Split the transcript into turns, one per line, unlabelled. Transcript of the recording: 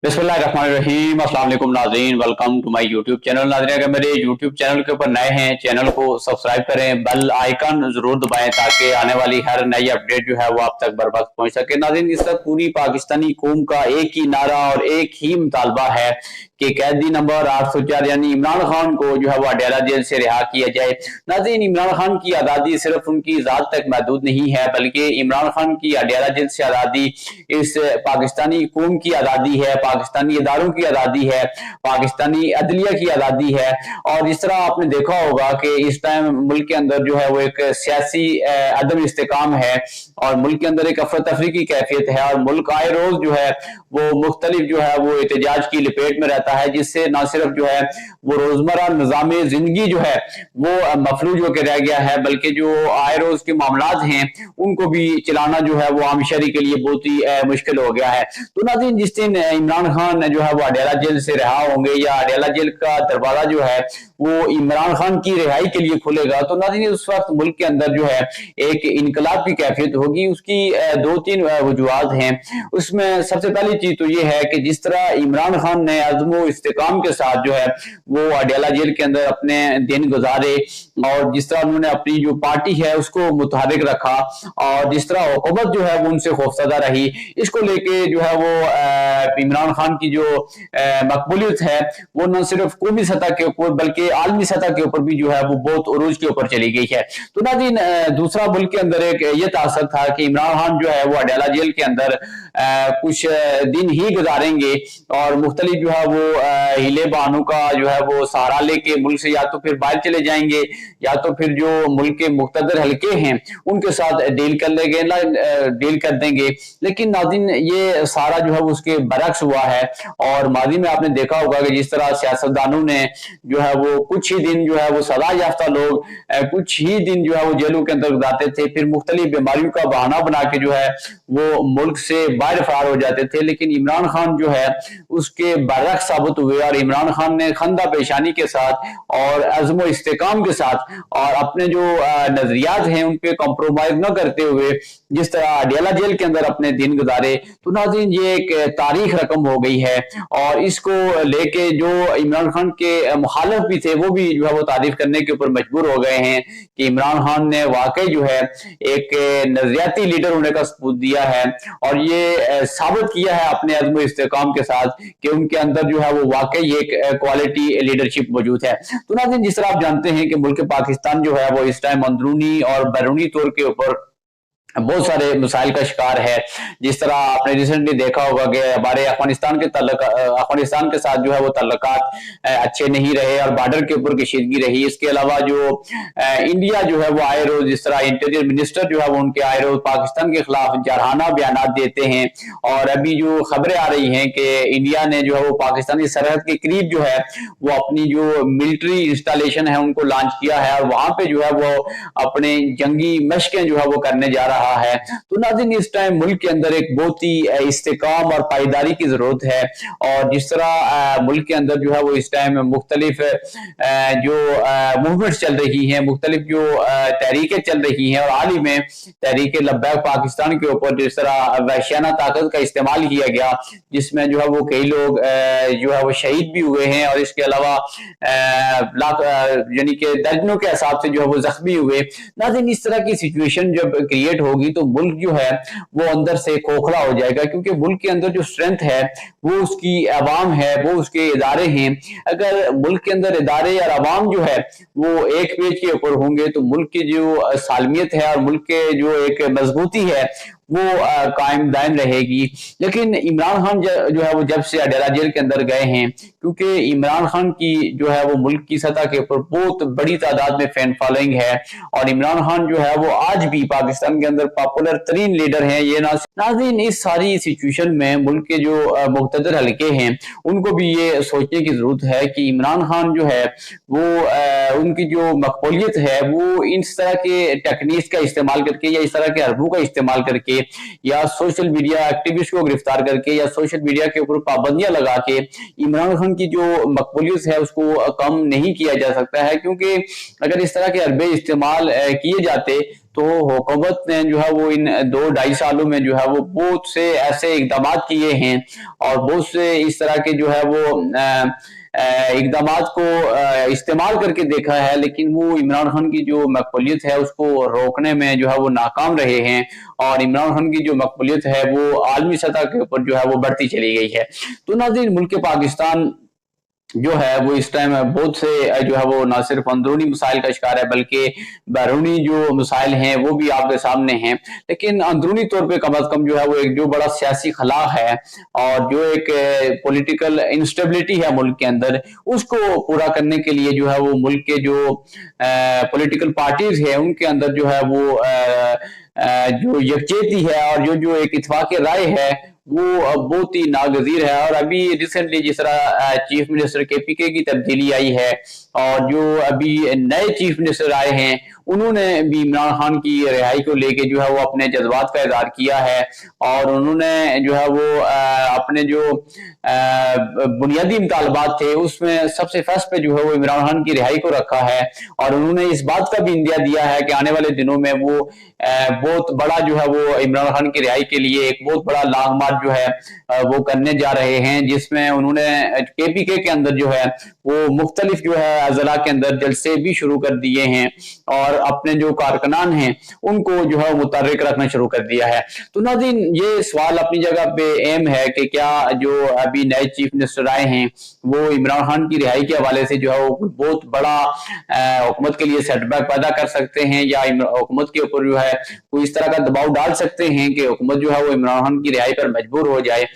बिस्मिल्लाहिर्रहमानिर्रहीम। अस्सलाम वालेकुम नाज़रीन, welcome to my YouTube channel. नाज़रीन, अगर मेरे यूट्यूब चैनल के ऊपर नए हैं, चैनल को सब्सक्राइब करें, बेल आइकन जरूर दबाएं ताकि आने वाली हर नई अपडेट जो है वो आप तक बर वक्त पहुंच सके। नाज़रीन, इस वक्त पूरी पाकिस्तानी कौम का एक ही नारा और एक ही मुतालबा है कि कैदी नंबर 804 यानी इमरान खान को जो है वो अडयाला जेल से रिहा किया जाए। नाज़रीन, इमरान खान की आज़ादी सिर्फ उनकी ज़ात तक महदूद नहीं है, बल्कि इमरान खान की अडयाला जेल से आज़ादी इस पाकिस्तानी कौम की आज़ादी है, पाकिस्तानी इदारों की आज़ादी है, पाकिस्तानी अदलिया की आज़ादी है। और इस तरह आपने देखा होगा कि इस टाइम मुल्क के अंदर जो है वो एक सियासी अदम इस्तेकाम है और मुल्क के अंदर एक अफरा तफरी की कैफियत है और मुल्क आए रोज जो है वो मुख्तलिफ जो है वो एहतजाज की लपेट में रहता है, जिससे न सिर्फ जो है वो रोजमर्रा निज़ाम जिंदगी जो है वो मफलूज होकर रह गया है, बल्कि जो आए रोज के मामलात हैं उनको भी चलाना जो है वो आम शहरी के लिए बहुत ही मुश्किल हो गया है। तो नाज़रीन, जिस दिन इमरान खान जो है वो अडयाला जेल से रिहा होंगे या अडयाला जेल का दरवाजा जो है वो इमरान खान की रिहाई के लिए खुलेगा, तो नाज़रीन उस वक्त मुल्क के अंदर जो है एक इनकलाब की कैफियत होगी। उसकी दो तीन वजूहात हैं। उसमें सबसे पहली चीज तो ये है कि जिस तरह इमरान खान ने अज़्म व इस्तेकाम के साथ जो है वो अडयाला जेल के अंदर अपने दिन गुजारे और जिस तरह उन्होंने अपनी जो पार्टी है उसको मुतहरिक रखा और जिस तरह हुकूमत जो है वो उनसे खौफजदा रही, इसको लेके जो है वो इमरान खान की जो मकबूलियत है वो न सिर्फ कौमी सतह के ऊपर बल्कि आलमी सतह के ऊपर भी जो है वो बहुत उरूज के ऊपर चली गई है। तो नाज़रीन, दूसरा मुल्क के अंदर एक ये तासर था कि इमरान खान जो है वो अडयाला जेल के अंदर कुछ दिन ही गुजारेंगे और मुख्तलिफ जो है वो हीले बहानों का जो है वो सहारा लेके मुल्क से या तो फिर बाहर चले जाएंगे या तो फिर जो मुल्क के मुख्तदर हल्के हैं उनके साथ डील कर देंगे। लेकिन नाज़रीन, ये सारा जो है उसके बरक्स हुआ है और माजी में आपने देखा होगा कि जिस तरह सियासतदानों ने जो है वो कुछ ही दिन जो है वो सजा याफ्ता लोग कुछ ही दिन जो है वो जेलों के अंदर गुजारते थे, फिर मुख्तलिफ बीमारियों का बहाना बना के जो है वो मुल्क से बाहर फरार हो जाते थे। लेकिन इमरान खान जो है उसके बरक्स साबित हुए और इमरान खान ने खंदा पेशानी के साथ और अज़्म व इस्तेकाम के साथ और अपने जो नजरियात हैं उन पे कॉम्प्रोमाइज न करते हुए जिस तरह अडयाला जेल के अंदर अपने दिन गुजारे, तो नाज़रीन ये एक तारीख रकम हो गई है। और इसको लेके जो इमरान खान के मुखालिफ भी थे वो भी जो है वो तारीफ करने के ऊपर मजबूर हो गए हैं कि इमरान खान ने वाकई जो है एक नजरियाती लीडर होने का सबूत दिया है और ये साबित किया है अपने अज़्म इस्तेकाम के साथ कि उनके अंदर जो है वो वाकई एक क्वालिटी लीडरशिप मौजूद है। तो नाज़रीन, जिस तरह आप जानते हैं कि मुल्क पाकिस्तान जो है वो इस टाइम अंदरूनी और बैरूनी तौर के ऊपर बहुत सारे मसाइल का शिकार है। जिस तरह आपने रिसेंटली देखा होगा कि हमारे अफगानिस्तान के साथ जो है वो तल्लुकात अच्छे नहीं रहे और बॉर्डर के ऊपर कशीदगी रही। इसके अलावा जो इंडिया जो है वो आए रोज जिस तरह इंटीरियर मिनिस्टर जो है वो उनके आए रोज पाकिस्तान के खिलाफ जरहाना बयान देते हैं और अभी जो खबरें आ रही हैं कि इंडिया ने जो है वो पाकिस्तानी सरहद के करीब जो है वो अपनी जो मिलिट्री इंस्टॉलेशन है उनको लॉन्च किया है और वहां पे जो है वो अपने जंगी मशकें जो है वो करने जा रहा है। तो नाज़रीन, इस टाइम मुल्क के अंदर एक बहुत ही इस्तेकाम और पायदारी की जरूरत है और जिस तरह मुल्क के अंदर जो है वो इस टाइम मुख्तलिफ जो मूवमेंट्स चल रही हैं, मुख्तलिफ जो तहरीकें चल रही हैं और हाल ही में तहरीक लब्बैक पाकिस्तान के ऊपर जिस तरह वहशियाना ताकत का इस्तेमाल किया गया जिसमें जो है वो कई लोग जो है वो शहीद भी हुए हैं और इसके अलावा यानी कि दर्जनों के हिसाब से जो है वो जख्मी हुए। नाज़रीन, इस तरह की सिचुएशन जब क्रिएट होगी तो मुल्क जो है वो अंदर से खोखला हो जाएगा, क्योंकि मुल्क के अंदर जो स्ट्रेंथ है वो उसकी अवाम है, वो उसके इदारे हैं। अगर मुल्क के अंदर इदारे और अवाम जो है वो एक पेज के ऊपर होंगे तो मुल्क की जो सालमियत है और मुल्क के जो एक मजबूती है वो कायम दायम रहेगी। लेकिन इमरान खान जो है वो जब से अडयाला जेल के अंदर गए हैं, क्योंकि इमरान खान की जो है वो मुल्क की सतह के ऊपर बहुत बड़ी तादाद में फैन फॉलोइंग है और इमरान खान जो है वो आज भी पाकिस्तान के अंदर पॉपुलर तरीन लीडर हैं। ये नाज़रीन, इस सारी सिचुएशन में मुल्क के जो मुख्तदर हल्के हैं उनको भी ये सोचने की जरूरत है कि इमरान खान जो है वो उनकी जो मकबूलियत है वो इस तरह के टेक्निक्स का इस्तेमाल करके या इस तरह के हरबों का इस्तेमाल करके या सोशल मीडिया एक्टिविस्ट को गिरफ्तार करके या सोशल मीडिया के ऊपर पाबंदियां लगा के इमरान खान की जो मकबूलियत है उसको कम नहीं किया जा सकता है। क्योंकि अगर इस तरह के हरबे इस्तेमाल किए जाते तो हुकूमत ने जो है वो इन 2-2.5 सालों में जो है वो बहुत से ऐसे इकदाम किए हैं और बहुत से इस तरह के जो है वो इकदाम को इस्तेमाल करके देखा है, लेकिन वो इमरान खान की जो मकबूलियत है उसको रोकने में जो है वो नाकाम रहे हैं और इमरान खान की जो मकबूलियत है वो आलमी सतह के ऊपर जो है वो बढ़ती चली गई है। तो नाज़रीन, मुल्क पाकिस्तान जो है वो इस टाइम बहुत से जो है वो ना सिर्फ अंदरूनी मसाइल का शिकार है, बल्कि बैरूनी जो मसाइल हैं वो भी आपके सामने हैं। लेकिन अंदरूनी तौर पे कम अज कम जो है वो एक जो बड़ा सियासी खला है और जो एक पॉलिटिकल इंस्टेबिलिटी है मुल्क के अंदर, उसको पूरा करने के लिए जो है वो मुल्क के जो पॉलिटिकल पार्टीज है उनके अंदर जो है वो जो यकजहती है और जो एक इत्तेफाक राय है वो बहुत ही नागजीर है। और अभी रिसेंटली जिस तरह चीफ मिनिस्टर KPK की तब्दीली आई है और जो अभी नए चीफ मिनिस्टर आए हैं उन्होंने भी इमरान खान की रिहाई को लेके जो है वो अपने जज्बात का इजहार किया है और उन्होंने जो है वो अपने जो बुनियादी मुतालबात थे उसमें सबसे फर्स्ट पे जो है वो इमरान खान की रिहाई को रखा है और उन्होंने इस बात का भी इंदिया दिया है कि आने वाले दिनों में वो बहुत बड़ा जो है वो इमरान खान की रिहाई के लिए एक बहुत बड़ा लॉन्ग मार्च जो है वो करने जा रहे हैं, जिसमें उन्होंने KPK के अंदर जो है वो मुख्तलिफ जो है अजला के अंदर जलसे भी शुरू कर दिए हैं और अपने जो कारकुनान हैं उनको जो है मुतहर्रिक रखना शुरू कर दिया है। तो नाज़रीन, ये सवाल अपनी जगह पे अहम है कि क्या जो अभी नए चीफ मिनिस्टर आए हैं वो इमरान खान की रिहाई के हवाले से जो है वो बहुत बड़ा हुकूमत के लिए सेटबैक पैदा कर सकते हैं या हुकूमत के ऊपर जो है वो इस तरह का दबाव डाल सकते हैं कि हुकूमत जो है वो इमरान खान की रिहाई पर मजबूर हो जाए।